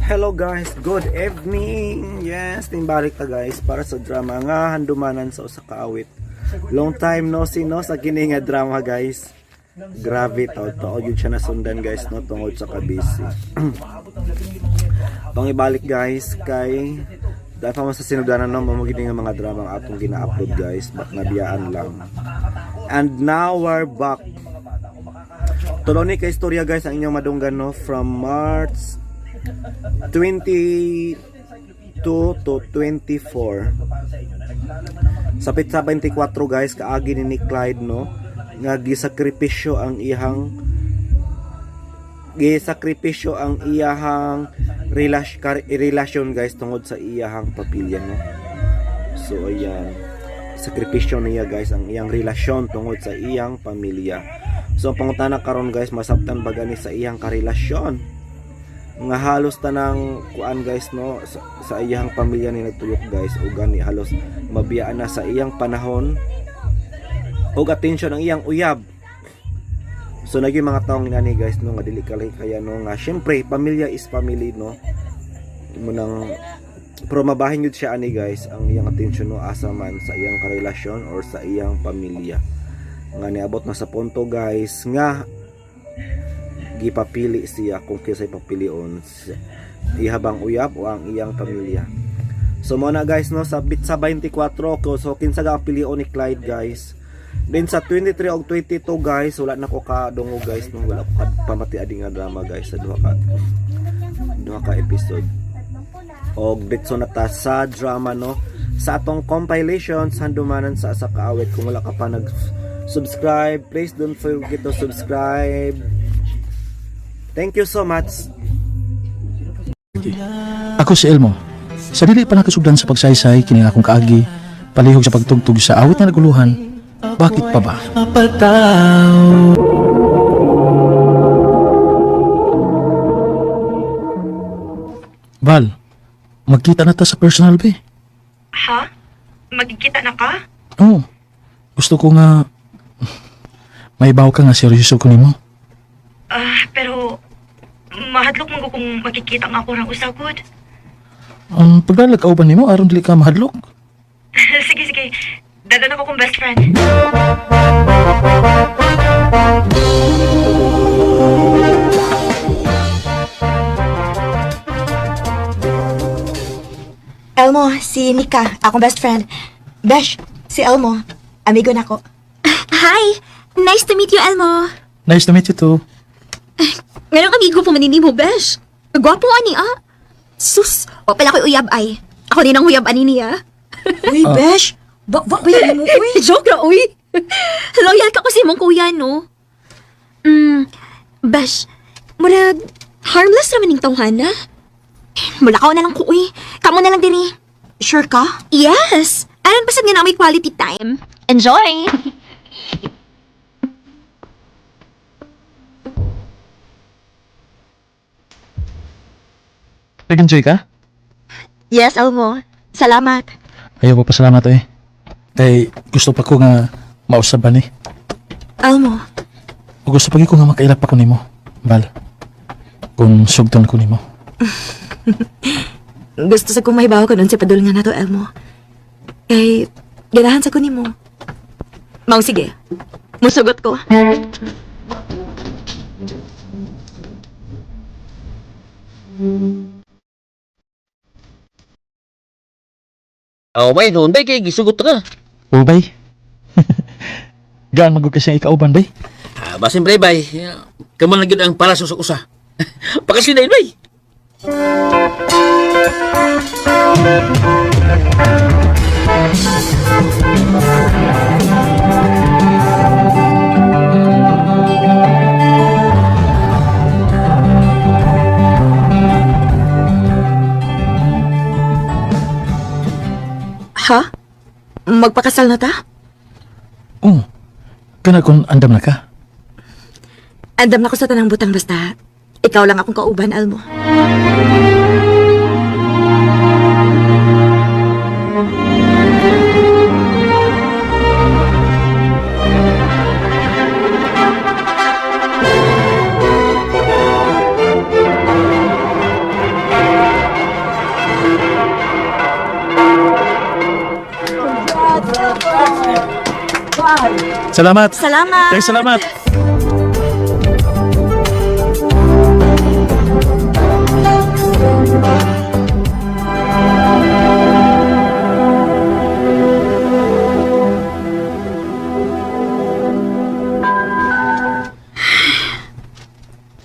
Hello guys, good evening. Yes, timbalik ta guys para sa drama nga handumanan sa usa ka awit. Long time no see no sa kini nga drama guys. Grabe taod yun siya nasundan guys no tungod sa kabisi. Pangibalik guys kay dahil pa sa sinugdanan no mamugid nga mga drama ang atong gina-upload guys, bak nabiyaan lang. And now we're back. Tulo ni kay istorya guys ang inyong madunggan no from March 22 to 24. Sapit sa 24 guys kaagi ni Clyde no nga gisakripisyo ang iyang relasyon guys tungod sa iyang pamilya no. So ayan, sakripisyo niya guys ang iyang relasyon tungod sa iyang pamilya. So ang pangutana karon guys, masabtan ba gani sa iyang karelasyon nga halos tanang kuan guys no sa iyang pamilya ni nagtuyok guys o gani halos mabiyaan na sa iyang panahon o attention ang iyang uyab. So naging mga taong inani guys no nga dili kaya no nga syempre pamilya is family no mo nang pero mabahin yun siya ani guys ang iyang attention no asa man sa iyang karelasyon or sa iyang pamilya nga niabot na sa punto guys nga gipapili siya kung kisay papilion ihabang uyab o ang iyang pamilya. So mo na guys no sa bit sa 24 ko so kinsa ga pilion ni Clyde guys. Then sa 23 og 22 guys wala na ko ka dungo guys no wala ko pamati adi nga drama guys sa duha ka episode. Og ditso na ta sa drama no sa atong compilations handumanan sa asa ka awit. Kung wala ka pa nag subscribe, please don't forget to subscribe. Thank you so much. Ako si Elmo. Sa dili pa nakasugdan sa pagsaysay kini akong kaagi, palihog sa pagtugtog sa awit na naguluhan. Bakit pa ba? Val, magkita na ta sa personal be. Ha? Magkikita na ka? Oo. Gusto ko nga may baw ka nga seryoso ko nimo. Pero mahadlok man ko kung makikita nga ako ng usagod. Ang paglalag ka ba nimo aron dili ka mahadlok? Sige. Dadan ako kong best friend. Elmo, si Nika, akong best friend. Besh, si Elmo, amigo na ko. Hi! Nice to meet you, Elmo. Nice to meet you too. Ngayong amigo po manini mo, Besh. Gwapo ani, ah. Sus, o pala ko'y uyab ay. Ako din ang uyab ani niya. Uy, Besh, bakit mo, uy? Joke na, uy. Loyal ka kasi mong kuya, no? Besh, murag, harmless naman yung tawhana. Mulakaw na lang ko, uy. Kamu na lang diri. Sure ka? Yes! Aran pasad nga na may quality time. Enjoy! Nag-enjoy ka? Yes, Elmo. Salamat. Ayaw ko pasalamat eh. Kay gusto pa ko nga mausaban eh. Elmo, O gusto pa ko nga makailap ako nimo, Val. Kung sugton ko nimo. gusto sa kong mahibaw ko nun sa padul nga na to, Elmo. Kay, ganahan sa kunin mo. Mau, sige. Musugot ko. Oh, bay, noon bay, kay gisugot ka. O bay? Gaan magod kasi ikauban bay? Basin bay. Kaman lagi ang palaso sa usa. Pakasinayin bay. Ha? Magpakasal na ta? Oo. Kana kung andam na ka. Andam na ko sa tanang butang basta. Ikaw lang akong kauban, Elmo. Salamat. Salamat. Day, salamat.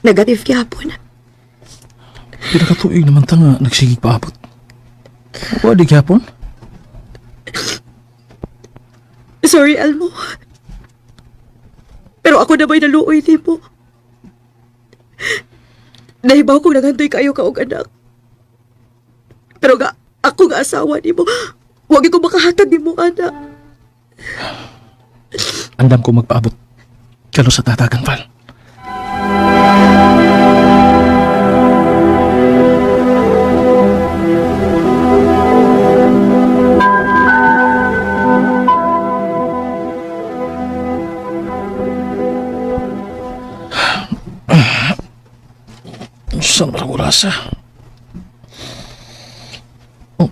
Negative gyapon. Pinakatuig naman ta nga nagsigig paabot. Wadi gyapon. Sorry, Elmo. Pero ako na ba'y naluoy di mo? Nahibaw kong nagantoy kayo kaog anak. Pero ako nga asawa ni mo. Huwag ko makahatag ni mo, anak. Andam ko magpaabot. Kalo sa tatagan, Val. Saan ba ang orasa? Oh.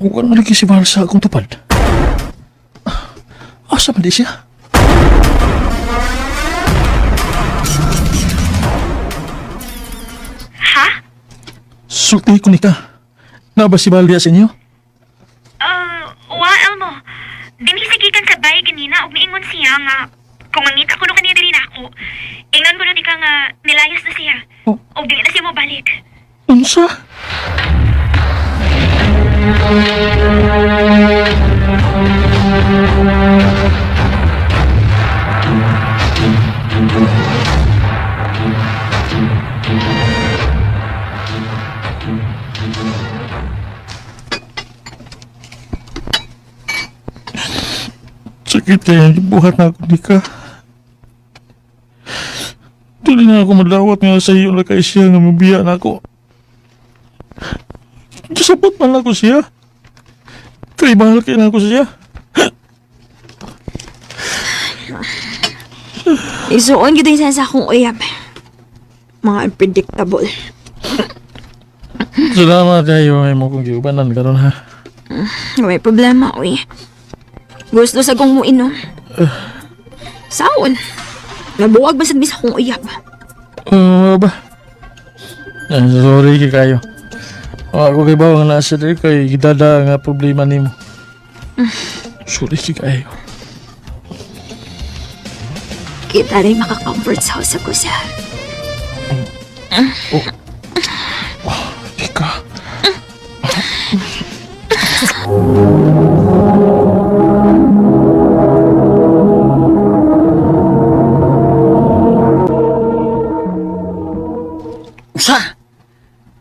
Huwag na lagi si Val sa akong tupad. Asa man di siya? Ha? Sulti ko ni ka. Na ba si Val diya sa inyo? Wa, Elmo. Dinisigikan sa bahay ganina og niingon siya nga kung mangita ko no kanina diri nako. Ingnan ko na di ka nga nilayas na siya. Oh. Og dili na siya mo balik. Unsa? Sakit kaya buhat na ako di ka. Dili na ako madawat nga sa iyo na kay siya nga mabiya na ako. Kasabot man ako siya. Kay mahal kaya na ako siya. Isuon gid sa akong uyab. Mga unpredictable. Salamat kayo ay mo kong giubanan karon ha. May problema, uy. Gusto sa kong muinom. Saon? Nabuwag ba sa akong uyab? Ba? Sorry kay kayo. Ako kay bawang nasa diri kay gidada nga problema nimo. Sorry kay kayo. Kita rin maka-comfort sa house ako siya. Di ka. Usa?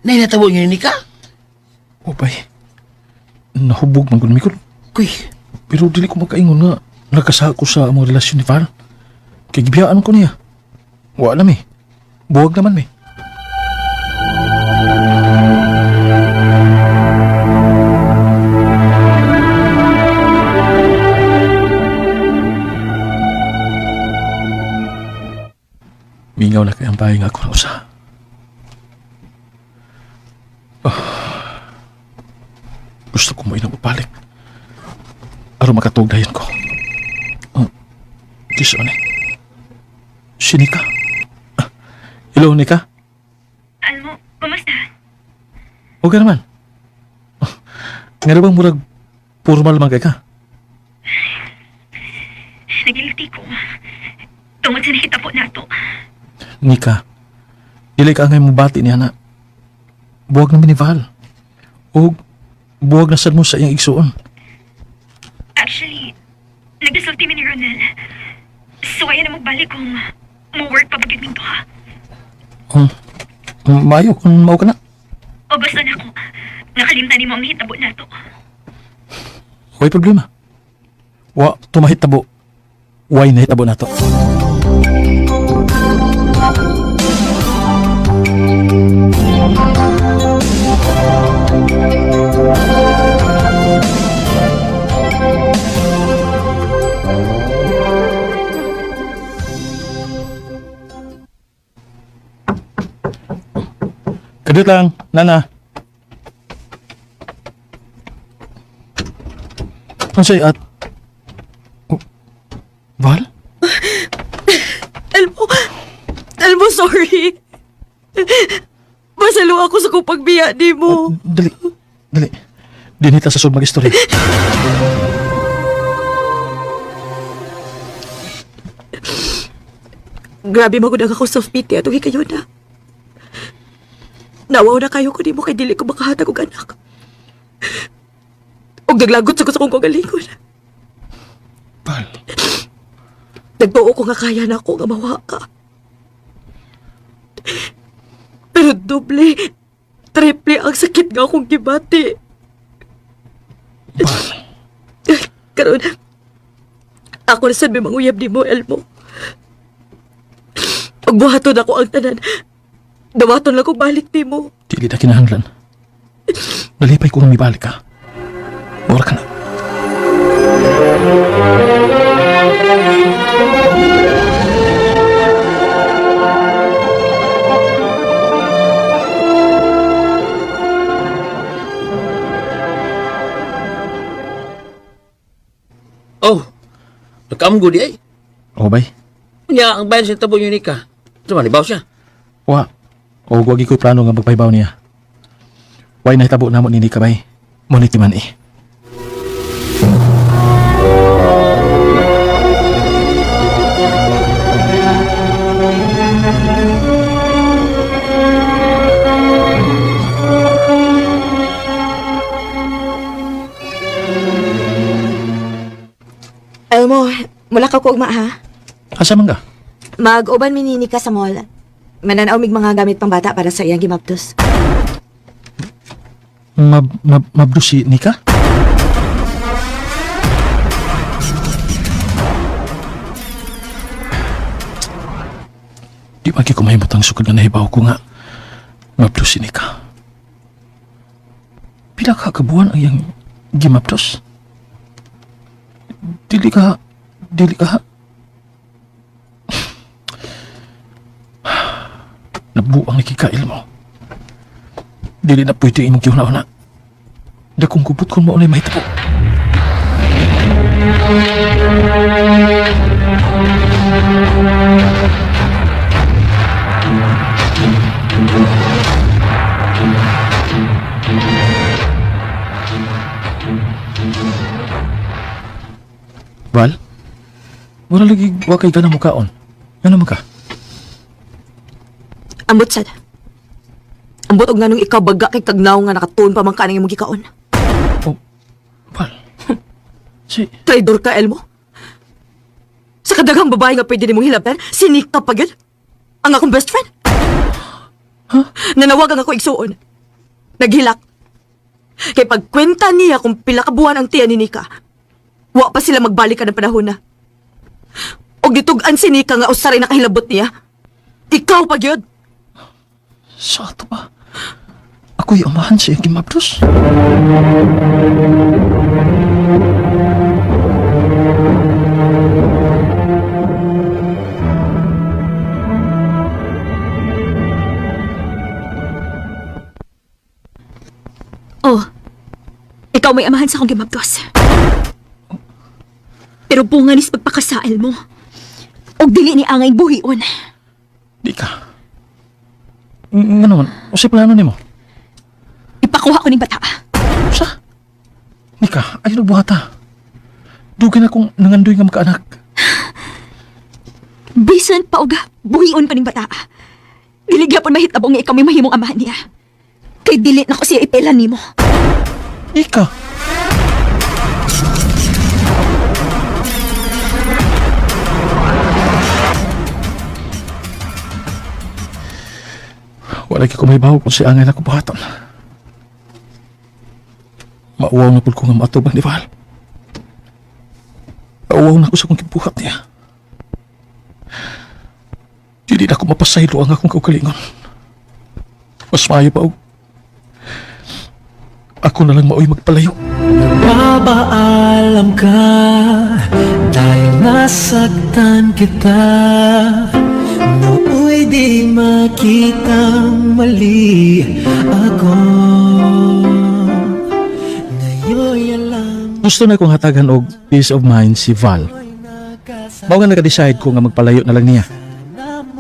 Nay natabo niyo ni ka? Bay. Nahubog man ko mikot. Kuy, Pero dili ko makaingon nga nagkasa ko sa among relasyon ni Val. Kay gibiyaan ko niya. Wa alam eh. Buwag naman eh. Mingaw na kayang bahay nga ako na usa. Gusto ko mo inang upalik. Aron makatugdayan ko. Kiso ni. Si Nika. Hello, Nika. Elmo, kumusta? O ka naman. Nga bang murag formal man kay ka? Nagiliti ko. Tungod sa nakita po nato. Nika, dili ka ngay mubati niya na. Buwag naman ni Val. O buwag na sad mo sa iyang igsuon. Actually, nagbisulti mi ni Ronel. So, ayaw na magbalik kung mo-work pa bagay minto ha. Mayo kung mao ka na. O basta na ako. Nakalimtan ni mo ang hitabo na to. Huwag problema. Wa, tumahitabo. Why nahitabo na to? Kadit lang, Nana. Ano sa'yo at... Masalo ako sa kong pagbiya ni mo. Dali. Dinita sa sumag istorya. Grabe magudang ako sa piti at kayo na. Nawaw na kayo ko ni mo kay dili ko makahatag og anak. Og naglagot sa gusto kong kagalingon. Val, Nagtuo ko nga kaya na ako nga mawa ka. Pero doble, triple ang sakit nga akong gibati. Val. Karon, ako na sad may manguyab ni mo, Elmo. Pag buhaton ako ang tanan, dawaton lang kong balik ni mo. Dili na kinahanglan. Nalipay ko nga may balik ka. Wala ka na. Oh, nakaamgo di ay. O bay? Kanya ang bayan sa tabo yun ka. Sama, libaw siya. Wa. O wagi ko'y plano nga magpahibaw niya. Why nahitabo na mo nini ka bay? Munit man eh. Elmo, mula ka ko ugma ha? Asa man ka? Mag-uban minini ka sa mall. Mananaw mig mga gamit pang bata para sa iyang gimaptos. Mabdusi ni ka? Di magi ko mahimot ang sukad na nahibaw ko nga mabdusi ni ka. Pila ka kabuan ang iyang gimaptos? Dili ka nabuang nakikail mo. Dili na pwede imong kiuna-una. Dakong kupot kung maunay mahitabo. Val? Wala lagi wakay ka na mukaon. Ano naman ka? Ambot sad. Ambot og nganong ikaw baga kay kagnaw nga nakatuon pa man ka ning imong gikaon. Oh, Val. Si, Traidor ka, Elmo. Sa kadaghang babae nga pwede nimong hilaban, sinik ka pa gyud. Ang akong best friend. Nanawagan ako igsuon. Naghilak. Kay pagkwenta niya kung pila ka buwan ang tiyan ni Nika, wa pa sila magbalik ka ng panahon na. Og ditugan si Nika nga usaray nakahilabot niya. Ikaw pa gyud. sa ato ba? Ako'y amahan sa iyang gimabdos. Oh, ikaw may amahan sa akong gimabdos. Pero bunga nis pagpakasaal mo. Og dili ni angay buhion. Di ka. Nga naman, o sa plano ni mo? Ipakuha ko ning bata. Sa? Nika, ayaw nagbuhata. Dugin akong nangandoy nga makaanak. Bisan pa og buhion pa ning bata. Dili gyapon mahitabo nga ikaw may mahimong amahan niya. Kay dili na ko siya ipelan nimo. Ika. Wala ki ko may baho kung si angay na ko buhaton. Mauwaw na po ko nga matubang ni Val. Mauwaw na ko sa kong kibuhat niya. Dili na ko mapasaylo ang akong kaugalingon. Mas maayo pa og ako na lang maoy magpalayo. Papaalam ka dahil nasaktan kita. Nooy di makitang mali ako. Ngayon alam Gusto na kong hatagan og peace of mind si Val. Mao nga naka-decide ko nga magpalayo na lang niya.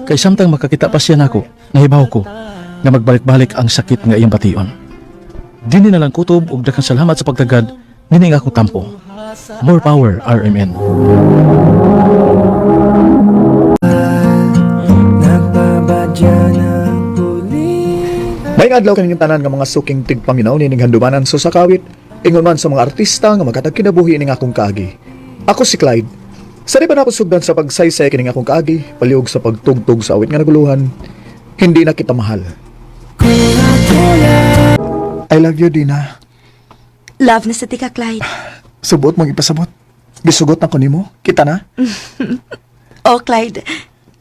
Kay samtang makakita pa siya nako, nahibaw ko nga magbalik-balik ang sakit nga iyang bation. Dini na lang kutob ug daghang salamat sa pagtagad nini nga akong tampo. More power, RMN. Nagbabadya ng huli. May adlaw kaning tanan nga mga suking tigpaminaw ni ning handumanan so sa kawit, ingon man sa mga artista nga maghatag kinabuhi ning akong kaagi. Ako si Clyde. Sa ba na ako sugdan sa pagsaysay kining akong kaagi, paliog sa pagtugtog sa awit nga naguluhan, hindi na kita mahal. I love you, Dina. Love na sa tika, Clyde. Subot mong ipasabot. Gisugot na ko nimo. Kita na? Oh, Clyde.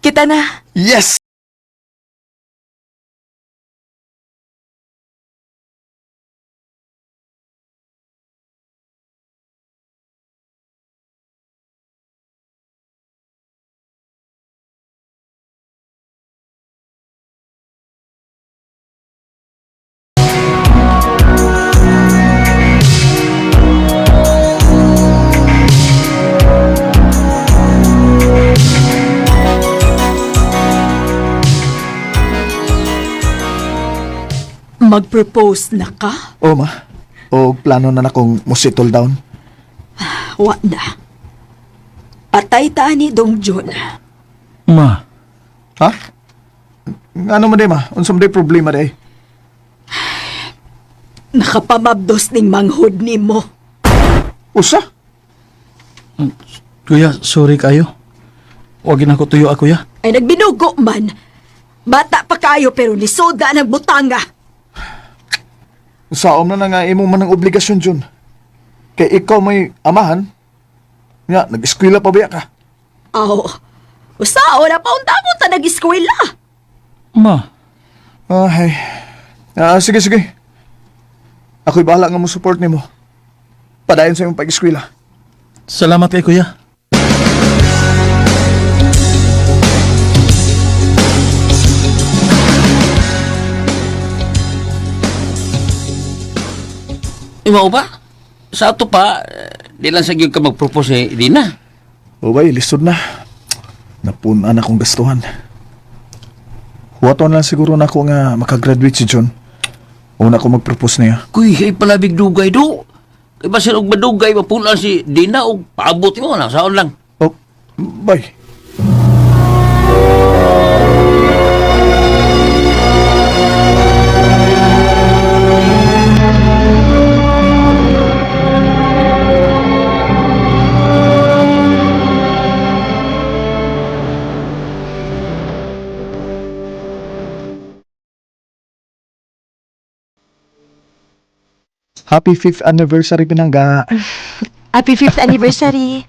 Kita na. Yes! Mag-propose na ka? O ma, o plano na akong musitol down. Wa na. Patay ta ni Dong John. Ma, Ha? Ano man day ma? Unsam day problema day? Nakapamabdos ning manghod ni mo. Usa? kuya, sorry kayo. Huwag na ko tuyo ako ya. Ay nagbinugo man. Bata pa kayo pero nisoda ng butanga. Saom na nga imo man ang obligasyon Jun. Kay ikaw may amahan. Nga, nag-eskwela pa ba ka? Aw. Usao na paunta-unta ta nag-eskwela. Ma, Ay. Sige, sige. Ako'y bahala nga mo support nimo. Padayon sa iyong pag-eskwela. salamat kay kuya. Imaw ba? Sa ato pa, di lang sa gyud ka mag-propose di na. O bay, lisod na. Napunan akong gastuhan. Huwato na lang siguro na ako nga makagraduate si John. Una ko mag-propose niya. Kuy, kay palabig dugay do. Kay basin og madugay mapunan si Dina og paabot mo na saon lang. Oh, bay. Happy 5th anniversary pinangga. Happy 5th anniversary.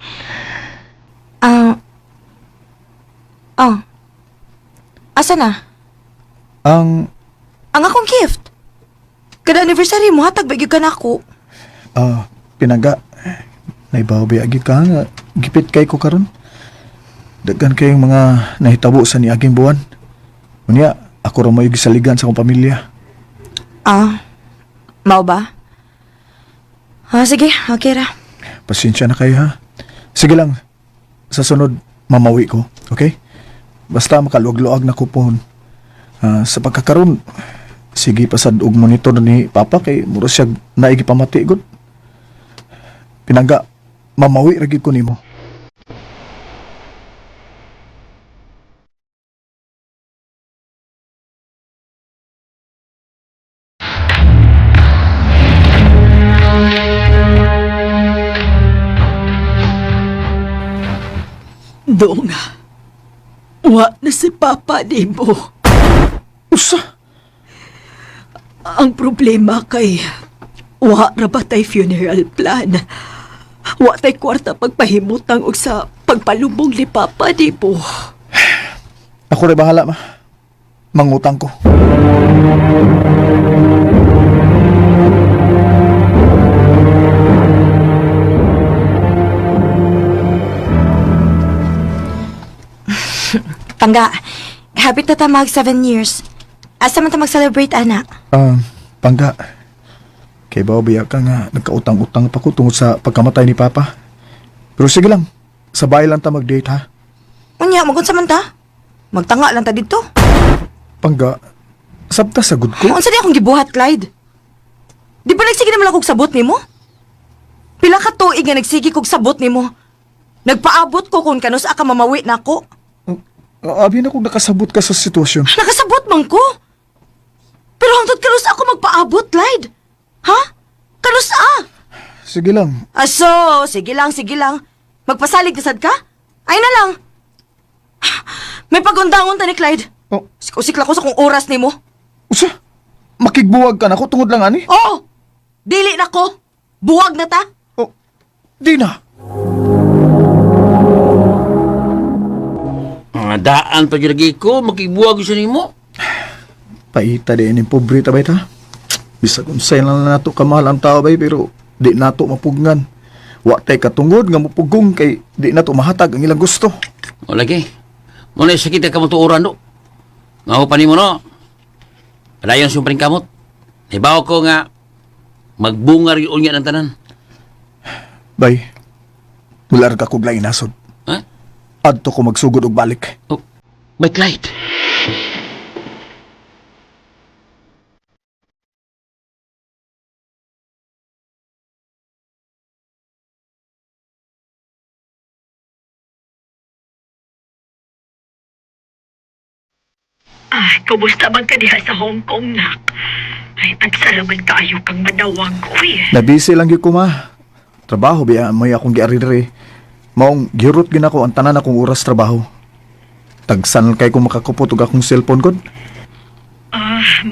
Oh. Asa na? Ang Ang akong gift. Kada anniversary mo hatag bagyo ka na ako. pinangga. Naibaw agid ka nga gipit kay ko karon. Daghan kayong mga nahitabo sa niaging buwan. Unya, ako ra mo gisaligan sa akong pamilya. Mao ba? Sige, okay ra. Pasensya na kayo ha. Sige lang, sa sunod, mamawi ko, okay? Basta makaluag-luag na kupon. Sa pagkakaroon, sige pasad og monitor ni Papa kay muro siya naigi pamati gud. Pinangga, mamawi ra gyud ko nimo. Dong, wa na si Papa di mo. Usa? Ang problema kay wa ra ba tay funeral plan. Wa tay kwarta pagpahimutang og sa pagpalubong ni Papa di mo. Ako rin bahala ma. Mangutang ko. Pangga, happy ta mag 7 years. Asa man ta mag-celebrate, anak? Pangga. Kay bawa ka nga nagkautang-utang pa ko tungkol sa pagkamatay ni Papa. Pero sige lang, sabay lang ta mag-date ha. Unya, magunsa man ta? Magtanga lang ta dito. Pangga, Sabta sagod ko. Unsa di akong gibuhat, Clyde? Di ba nagsige naman akong sabot nimo? Pila ka tuig nga nagsige kog sabot nimo. Nagpaabot ko kung kanus ka mamawi nako. Abi na kung nakasabot ka sa sitwasyon. Nakasabot man ko. Pero hangtod kanus ako magpaabot, Clyde. Ha? Kanus Sige lang. Aso, sige lang, sige lang. Magpasalig kasad ka? Ay na lang. May pagundangon ta ni Clyde. Oh, Sikusikla ko sa kung oras nimo. usa? Makigbuwag ka na ko tungod lang ani? Oo! Dili na ko. Buwag na ta. Oh, di na. Mga daan pa dyan lagi ko, makigbuwag siya nimo. Paita din yung pobre tabay ta. Bisa kung sa'yo lang na nato kamahal ang tao bay, pero di nato mapugngan. Wa tay katungod nga mupugong kay di nato mahatag ang ilang gusto. O lagi. Muna sakit ka mo tuuran do. Nga pa ni mo no. Padayon sumpring kamot. Ibaw ko nga magbunga rin unya ng tanan. Bay, mular ka kog lain nasod. Ha? Adto ko magsugod og balik. Oh, may Clyde. Ay, kumusta man ka diha sa Hong Kong, nak? Ay, tagsalaman tayo kang madawag ko eh. Nabisi lang gyud ko ma. Trabaho biya may akong giaridre. Maong girot gina ko ang tanan akong oras trabaho. Tagsan kay ko makakupot og akong cellphone gud.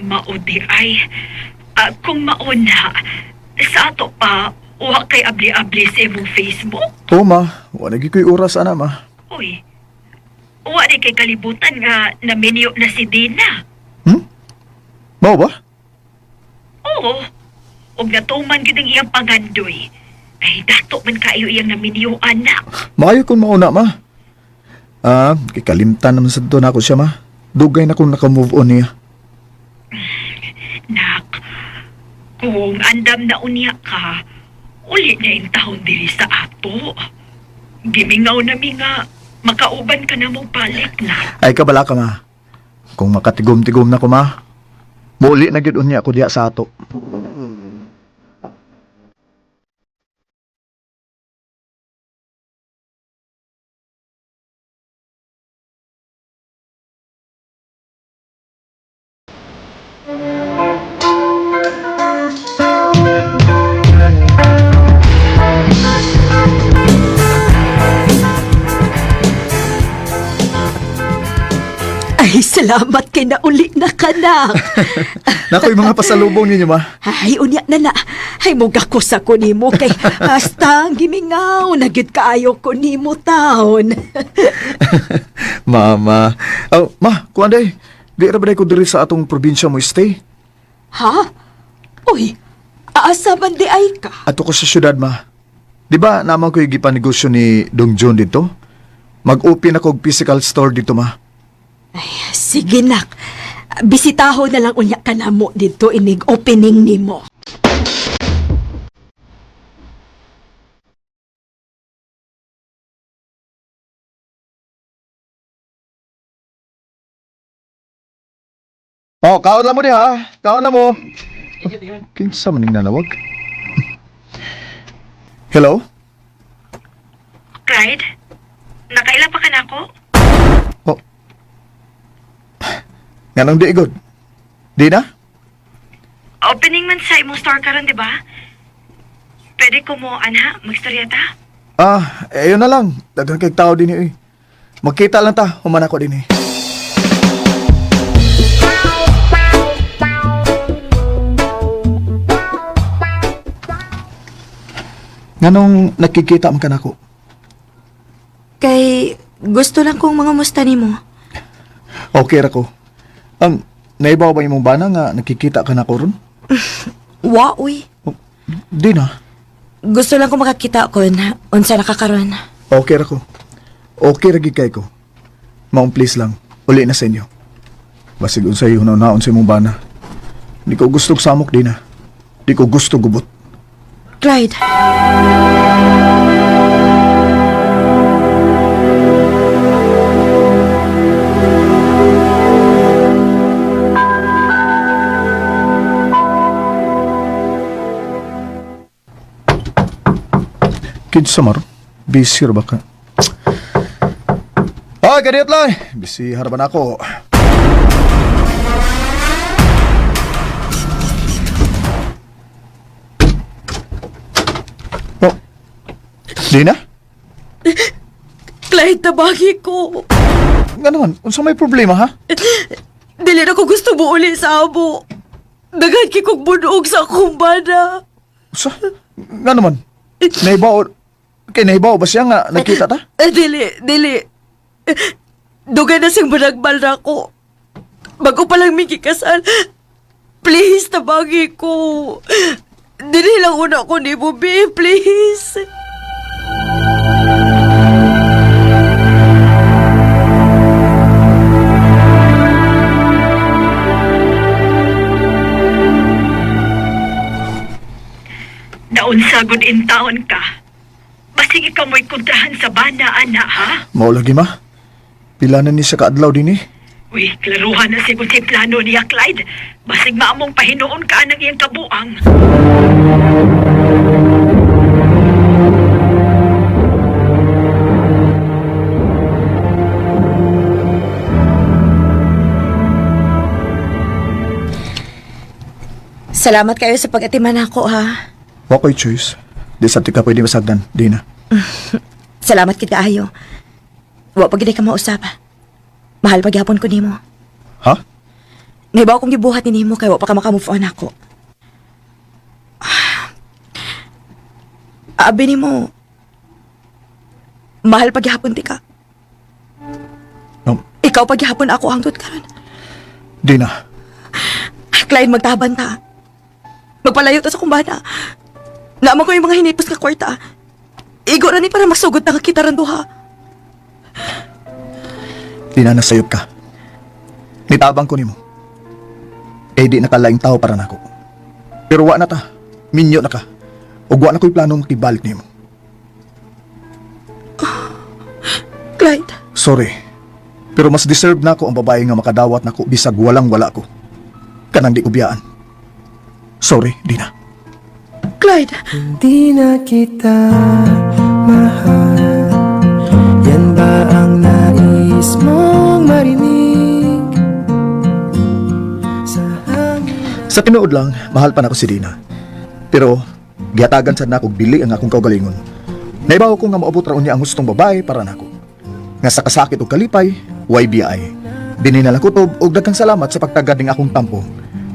Maudi ay. Kung mauna, sa ato pa, uha kay abli-abli sa imong Facebook. Oo ma, wala gyud ko'y oras ana ma. Uy, uwa di kay kalibutan nga naminyo na si Dina. Mao ba? Oo, og natuman gid ang iyang pangandoy. Ay, dato man kayo iyang naminyo, anak. Maayo kung mauna ma. Kay kalimtan naman sa doon ako siya ma. Dugay na kung naka-move on niya. Nak, kung andam na unya ka, uli na yung taon diri sa ato. Gimingaw na mi nga, makauban ka na mo balik na. Ay kabala ka ma. Kung makatigom-tigom na ko ma, muli na gyud unya ako diya sa ato. Ay, salamat kay na uli na kanak. Nakoy mga pasalubong ninyo ma. Ay, unya na. Ay, mugakos ako nimo kay hasta gimingaw. Nagit kaayo ko nimo taon. Mama. Oh, ma, kuan day. Di ra ba day ko diri sa atong probinsya mo stay? Ha? Uy, aasa man di ay ka? Ato ko sa syudad ma. Di ba naman ko yung gipanegosyo ni Dong John dito? Mag-open ako og physical store dito ma. Ay, sige nak. Bisitaho na lang unya ka na mo dito inig opening nimo. Oh, kaon lang mo di ha. Kaon lang mo. Kinsa man ning nanawag? Hello? Clyde, nakaila pa ka na ako? Oh. Nganong di igod? Di na? Opening man sa imong store karon, di ba? Pwede ko mo, ana, magstorya ta? Ayun na lang. Daghang kay tao din eh. Magkita lang ta, human ako din eh. Nganong nakikita man ka nako? Kay gusto lang kong mga musta nimo. Okay ra ko. Naibaw ba imong bana nga nakikita ka nako ron? Wa, uy. Di na. Gusto lang ko makakita ko na unsa nakakaroon. Okay ra ko. Okay ra gid kay ko. Maong please lang. Uli na sa inyo. Basig unsay hunaw-naon sa imong bana. Di ko gusto samok di na. Di ko gusto gubot. Clyde. Kid Samar, busy ra ba ka? Ay, kadiyot lang. Busy harapan ako. Oh, di na? Clyde, tabagi ko. Nga naman, unsa may problema ha? Dili na ko gusto mo uli sa amo. Daghan kikog bunog sa akong bana. Sa? Nga naman, nahibaw ba siya nga nakita ta? Dili. Dugay na siyang banagbal na ko. Bago pa lang may kikasal. Please, tabagi ko. Dili lang una ko ni mo, babe. Please. Naunsagod in taon ka. Basig ikaw mo'y kontrahan sa bana, ana, ha? Mao lagi ma. Pila na ni sa kaadlaw din eh. Uy, klaruhan na si plano niya, Clyde. Basig maamong pahinoon ka ng iyang kabuang. Salamat kayo sa pag-atiman ako, ha? Wa ko'y choice. Di sa ka pwede masagdan, di na. Salamat kita, ayo. Wa pag ka mausap. Mahal pagyapon ko nimo. Ha? Naibaw kong gibuhat ni nimo kay wa pa ka makamove on ako. Abi nimo. Mahal pagyapon ti ka. Ikaw pagyapon ako hangtod karon. Di na. Clyde, magtaban ta. Magpalayo ta sa kumbana. Naman ko yung mga hinipos nga kwarta. Igo na ni para magsugod na kita rin duha. Di na nasayop ka. Nitabang ko nimo. Eh di nakalaing tao para nako. Pero wa na ta. Minyo na ka. Ug wa na ko'y planong makibalik nimo. Clyde, Sorry. Pero mas deserve na ako ang babae nga makadawat nako bisag walang wala ko. Kanang di ko biyaan. Sorry, di na. Clyde. Hindi na kita mahal. Yan ba ang nais mong marinig? Sa tinuod lang, mahal pa na ako si Dina. Pero, gihatagan sad na akong dili ang akong kaugalingon. Naibaw ko nga maabot ra unya ang gustong babae para nako. Nga sa kasakit ug kalipay, YBI. Dininalang kutob ug daghang salamat sa pagtagad ning akong tampo.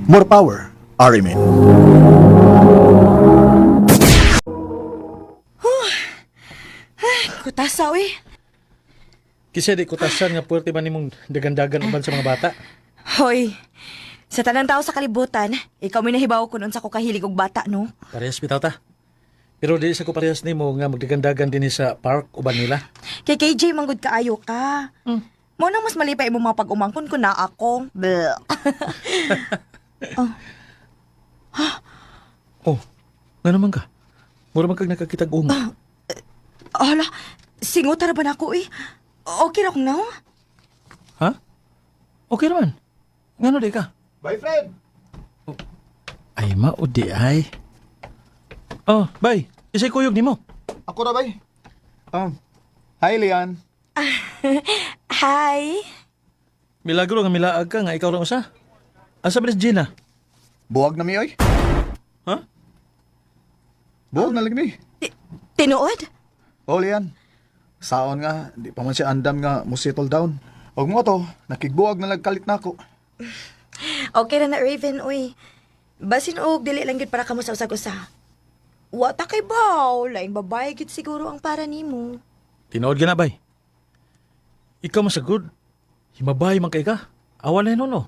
More power, Arimin. Kutasa, uy. Kasi di kutasan nga puwerte man nimong dagan-dagan uban sa mga bata. Hoy, sa tanang tao sa kalibutan, ikaw may nahibaw ko nun sa kukahilig og bata, no? Parehas bitaw ta. Pero di sa ko parehas nimo nga magdagan-dagan din sa park uban nila. Kay KJ, manggod kaayo ka. Mo nang mas malipay mo mga pag-umangkon ko na ako. Bleh. Oh, nga naman ka. Mura man kag nakakitag-ung. Hala, singuta na ba na ako, eh? Okay na akong now? Ha? Okay naman. Ngano di ka? Bye, friend! Ay, maudi ay. Oh, bye. Isa'y kuyog ni mo. Ako na, bay. Hi, Lian. Hi. Milagro nga milaag ka nga ikaw rin usa. Asa ba ni Gina? Buwag na mi, oy. Ha? Buwag na lang mi. Tinuod? Oh, Lian. Saon nga, di pa man siya andam nga mo settle down. Og mo to, nakigbuwag na nagkalit na ako. Okay na Raven, uy. Basin og, dili lang gid para kamo sa usag-usa. Wata kay baw, laing babae gid siguro ang para nimo. Tinood ka na, bay. Ikaw masagod. Himabay man kay ka. Awan na hinuno.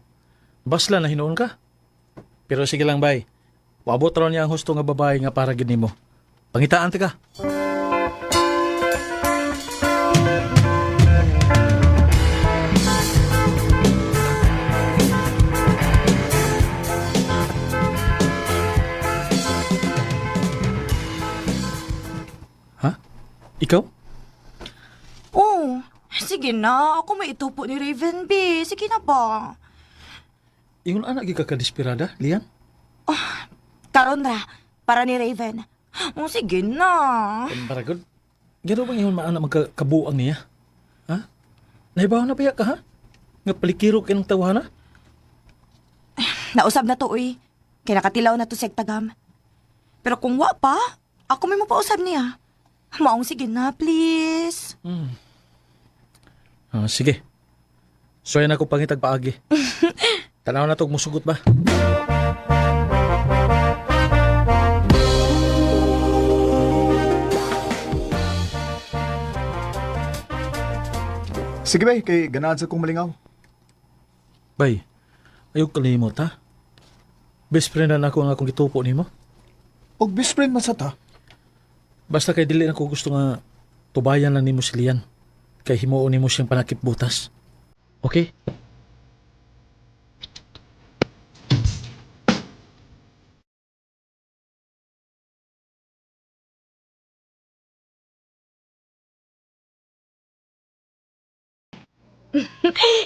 Basla na hinuon ka. Pero sige lang, bay. Waabot ron niya ang husto nga babae nga para gid nimo. Pangitaan ti ka. Ha? Ikaw? Oh, sige na. Ako may itupo ni Raven, B. Sige na ba? Ingon anak gi ka kadesperada, Lian? Karon ra, para ni Raven. Oh, sige na. Baragod. Gano'n bang ihon maana magkabuang niya? Ha? Naibaw na biya ka, ha? Nga palikiro ka ng tawana? Nausab na to, uy. Kaya nakatilaw na to sa Tagam. Pero kung wa pa, ako may mapausab niya. Maong sige na, please. Ah, sige. Soya na ko pangitag paagi. Tanaw na to, musugot ba? Sige bay, kay ganahan sa kong malingaw. Bay, ayaw kalimot, ha? Best friend na ako ang akong gitupo ni mo. Og best friend man sa ta. Basta kay dili na ko gusto nga tubayan lang ni mo si Lian. Kay himuon ni mo siyang panakip butas. Okay?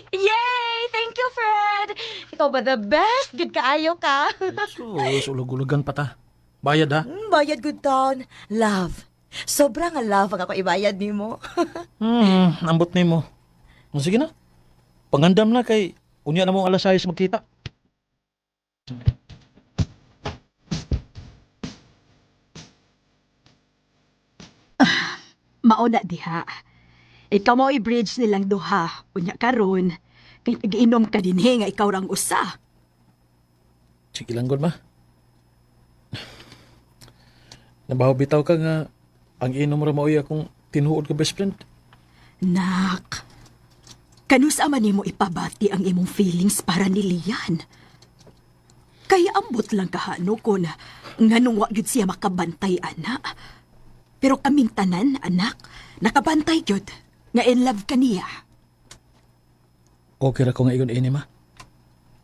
Yay! Thank you, Fred! Ikaw ba the best? Good kaayo ka. So, ulog-ulogan pa ta. Bayad, ha? Bayad good town. Love. Sobrang love ang ako ibayad ni mo. Ambot ni mo. Sige na. Pangandam na kay unya na mong alas 6 magkita. Mauna diha. Ikaw mo i-bridge nilang duha. Unya karon kay nag-inom ka dinhi nga ikaw rang usa. Sige lang, God, ma. Nabaho bitaw ka nga ang inom ra maoy akong tinuod ka best friend. Nak, kanusa man nimo ipabati ang imong feelings para ni Lian. Kaya ambot lang kahano ko na nganong wa gyud siya makabantay, ana. Pero kaming tanan, anak, nakabantay gyud nga in love ka niya. Okay ra ko nga igon ini, ma.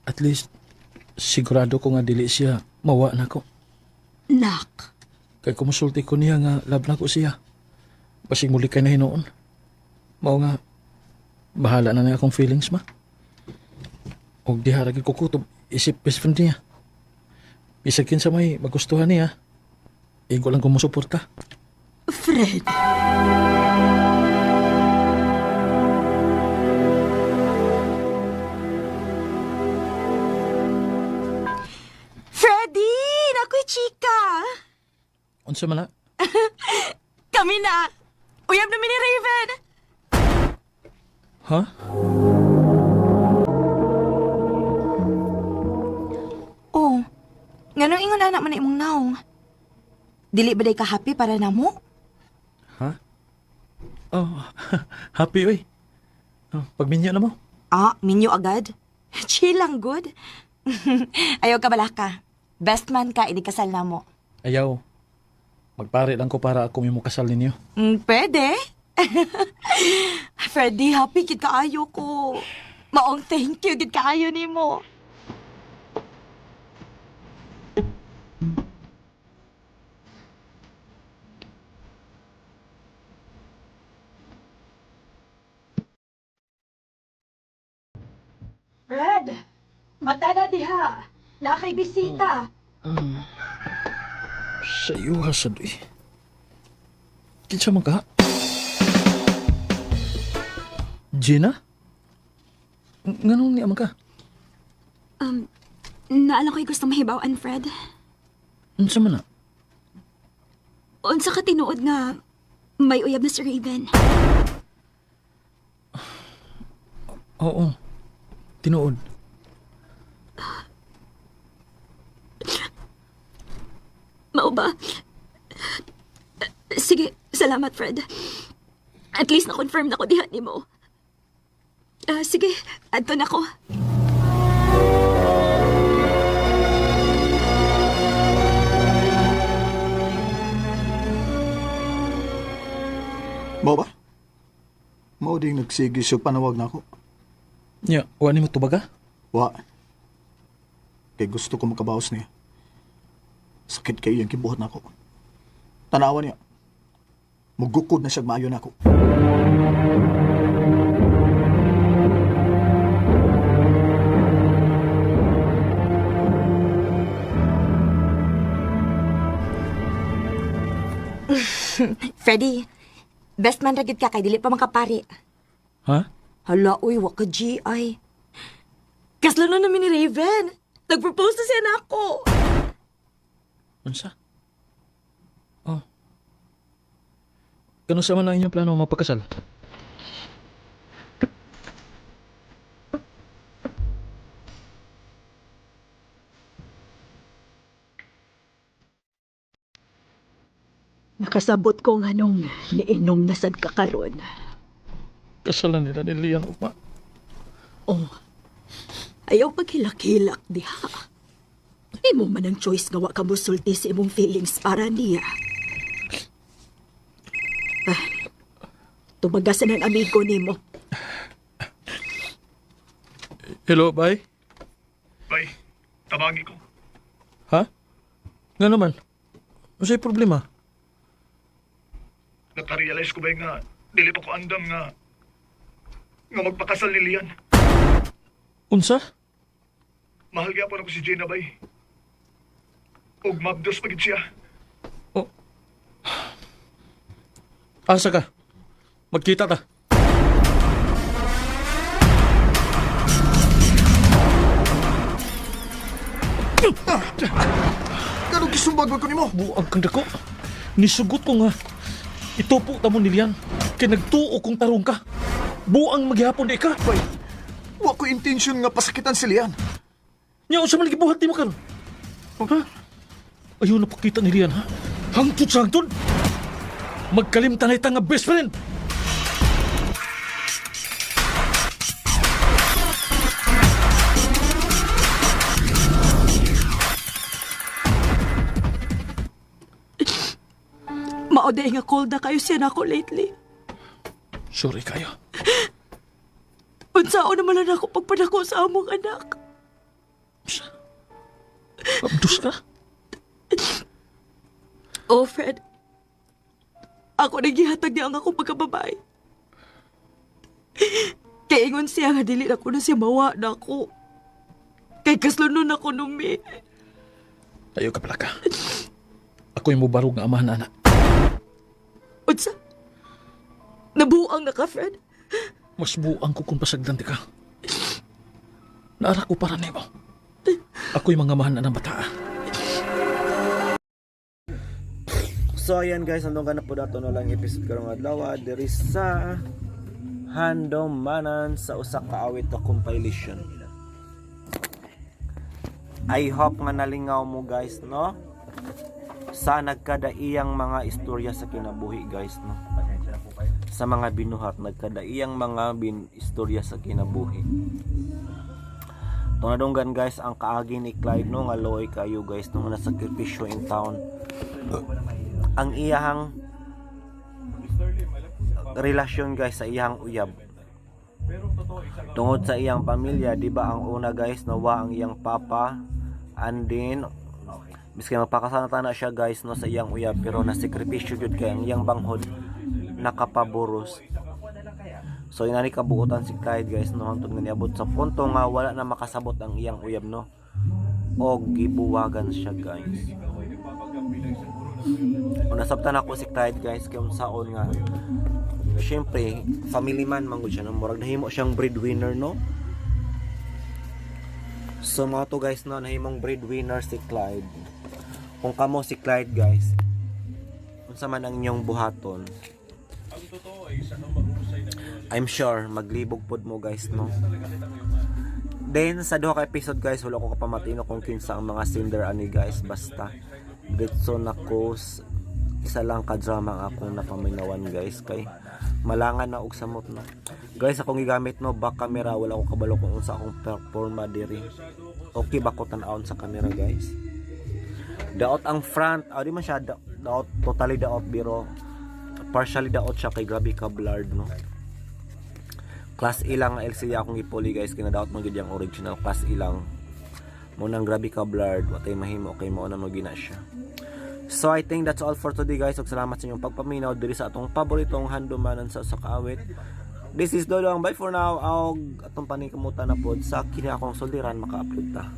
At least sigurado ko nga dili siya mawa na ko. Nak, Kay kumusulti ko niya nga love na ko siya. Basig muli kay na hinoon. Mao nga bahala na niya akong feelings, ma. Og diha ra gyud ko kutob isip best friend niya. Bisag kinsa may magustuhan niya. Igo lang ko mo suporta. Fred. Freddy! Nako'y chika! Unsa man na? Kami na! Uyab namin ni Raven! Ha? Oh, nganong ingon anak man na imong naong? Dili ba day ka happy para na mo? Ha? Oh, happy oy. Oh, pagminyo na mo. Ah, minyo agad? Chill lang, good. Ayaw ka bala ka. Best man ka, inikasal na mo. Ayaw. Magpare lang ko para ako mo kasal ninyo. Pwede. Freddy, happy gid kaayo ko. Maong thank you gid kaayo nimo. Fred, mata na diha. Nakay bisita. Sa iyo, hasad eh. Kinsa man ka? Gina? Nganong niya man ka? Naalang ko'y gusto mahibawaan, Fred. Unsa man na? Unsa ka tinuod nga may uyab na si Raven. Oo. Tinuod. Mao ba? Sige, salamat, Fred. At least na-confirm na ko diha ni mo. Sige, adto na ko. Mao ba? Mao ding nagsigi siya panawag na ako. Nya, wani mo tubaga? Wa. Kay gusto ko makabawas niya. Sakit kayo yung kibuhat na ako. Tanawa niya. Mugukod na siya maayo na ako. Freddy, best man ragid ka kay dili pa makapari. Ha? Hala, uy, wa ka GI. Kaslo na namin ni Raven. Nag-propose na siya na ako. Unsa? Oh. Kano sa man ang inyong plano mapakasal? Nakasabot ko nga nung niinom na sad ka karon. Kasalan nila ni Lian ugma. Oh, ayaw paghilak-hilak diha. Imo man ang choice nga wa ka musulti sa imong feelings para niya. Tumagasan ang amigo nimo. Hello, bay? Bay, tabagi ko. Ha? Nga naman? Unsay problema? Nakarealize ko ba nga, dili pa ko andam nga magpakasal ni Lian. Unsa? Mahal kaya po na ko si Jenna, bay. Og mabdos pagid siya. Oh. Asa ka? Magkita ta. Ganong kisumbag ko nimo? Buang kang dako. Nisugot ko nga. Itupo ta mo nilian. Kay nagtuo kong tarong ka. Buang maghihapon di ka. Bay, wa ko intensyon nga pasakitan si Lian. Nya unsa man gibuhat nimo karon? Ha? Ayaw na pakita ni Lian, ha? Hangtod sa hangtod. Magkalimtan na nga best friend. Maoday nga cold na kayo siya na ako lately. Sorry kayo. Unsao naman na ako pagpadako sa among anak. Abdus ka? Oh, Fred. Ako nagihatag niya ang akong pagkababae. Kaya ingon siya nga dili na ko na siya mawa na ako. Kay kaslunon ako numi. Ayaw ka pala ka. Ako yung mubarog nga amahan, anak. Unsa? Nabuang na ka, Fred? Mas buang ko kung pasagdan di ka. Naara ko para nimo. Ako yung mga amahan na ng bata. So ayan guys, andong ganap po dato na lang episode karong adlaw diri sa Handomanan sa usa ka awit na compilation. I hope nga nalingaw mo guys, no? Sa nagkadaiyang mga istorya sa kinabuhi guys, no? Sa mga binuhat, nagkadaiyang mga istorya sa kinabuhi. Tunadunggan guys, ang kaagi ni Clyde, no? Nga loy kayo guys, no? Nga sakripisyo in town. Ang iyahang relasyon guys sa iyang uyab tungod sa iyang pamilya, di ba? Ang una guys, nawa ang iyang papa, and then biski magpakasal na siya guys, no, sa iyang uyab, pero nasikripisyo jud kay ang iyang banghod nakapaboros. So inani kabuotan si Clyde guys, no, hangtod nga niabot sa punto nga wala na makasabot ang iyang uyab, no, og gibuwagan siya guys. O nasabtan ako si Clyde guys kay unsaon nga syempre family man mangod siya, no? Murag nahimo siyang breadwinner, no? So mga to guys, no, nahimong breadwinner si Clyde. Kung kamo si Clyde guys, unsa man ang inyong buhaton, I'm sure maglibog pod mo guys, no? Then sa duha ka episode guys, wala ko kapamatino kung kinsa ang mga sinder ani guys, basta ditso na ko isa lang ka drama ang akong napaminawan guys, kay malangan na og samot, no guys. Akong gigamit, no, back camera, wala ko kabalo kung unsa akong performa diri. Okay ba ko tan-awon sa camera guys? Daot ang front, di man siya daot totally daot, biro partially daot siya, kay grabe ka blurred, no. Class A lang LCD akong ipuli guys, kinadaot mo gid yang original class A lang. Mo nang grabe ka blurred, watay mahimo, kay mo na magina siya. So I think that's all for today guys. Ug salamat sa inyong pagpaminaw diri sa atong paboritong Handomanan sa usa ka awit. This is Dodong, bye for now. Og atong paningkamutan na pod sa kini akong suliran, maka-upload ta.